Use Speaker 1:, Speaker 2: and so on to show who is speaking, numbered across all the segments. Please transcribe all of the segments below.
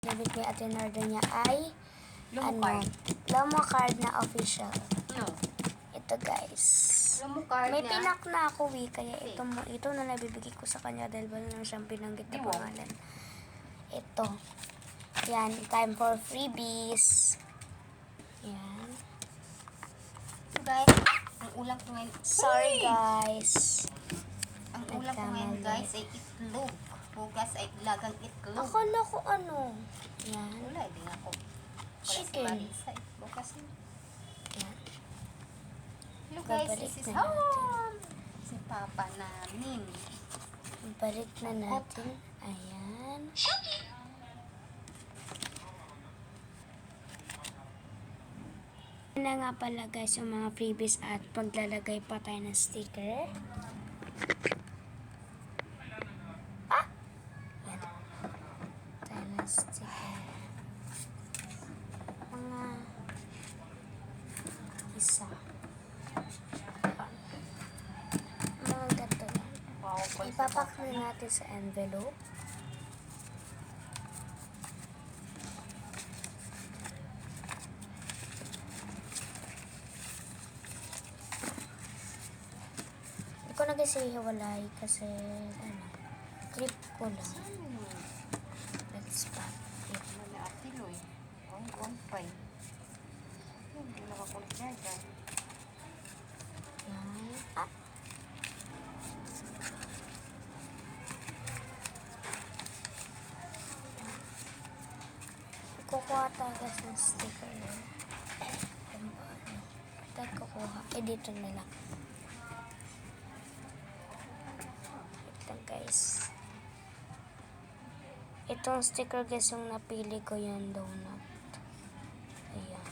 Speaker 1: David niya at in-order niya ay
Speaker 2: Lomo card.
Speaker 1: Lomo card na official.
Speaker 2: No.
Speaker 1: Ito guys.
Speaker 2: Lomo card
Speaker 1: May
Speaker 2: na.
Speaker 1: pinak na ako kaya ito na nabibigay ko sa kanya dahil wala na siyang binanggit na pangalan. Ito. Yan, time for freebies. Yan.
Speaker 2: So guys, ang ulam ko ngayon.
Speaker 1: Sorry guys.
Speaker 2: Ang ulam ko ngayon guys ay itlog. Hugas ay lagang itlog.
Speaker 1: Akala ko ano. Yan.
Speaker 2: Wala, hindi nga ako.
Speaker 1: Chicken.
Speaker 2: Bukas yun.
Speaker 1: Yan.
Speaker 2: Hello guys,
Speaker 1: Babalik
Speaker 2: this is
Speaker 1: na natin.
Speaker 2: home. Si Papa namin.
Speaker 1: Balik na natin. Ayan. Na nga pala guys yung mga freebies at paglalagay pa tayo ng sticker. Yan. Tayo ng sticker. Mga isa. Mga gato lang. Ipapak na natin sa envelope. Hindi ko na kasi hiwalay kasi trip ko lang. Let's pack it.
Speaker 2: Wala atiloy. On pay. Hindi na ako dyan.
Speaker 1: Yan. Kukuha tayo guys ng sticker. Tayo kukuha. Dito na lang. Wait lang guys. Itong sticker guys yung napili ko yung donut. Ayan.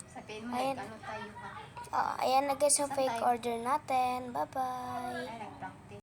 Speaker 2: Sabihin mo,
Speaker 1: Ayan.
Speaker 2: ano tayo ha?
Speaker 1: Ayan na guys yung
Speaker 2: Saan
Speaker 1: fake
Speaker 2: tayo?
Speaker 1: order natin. Bye bye.
Speaker 2: Ay, nagprank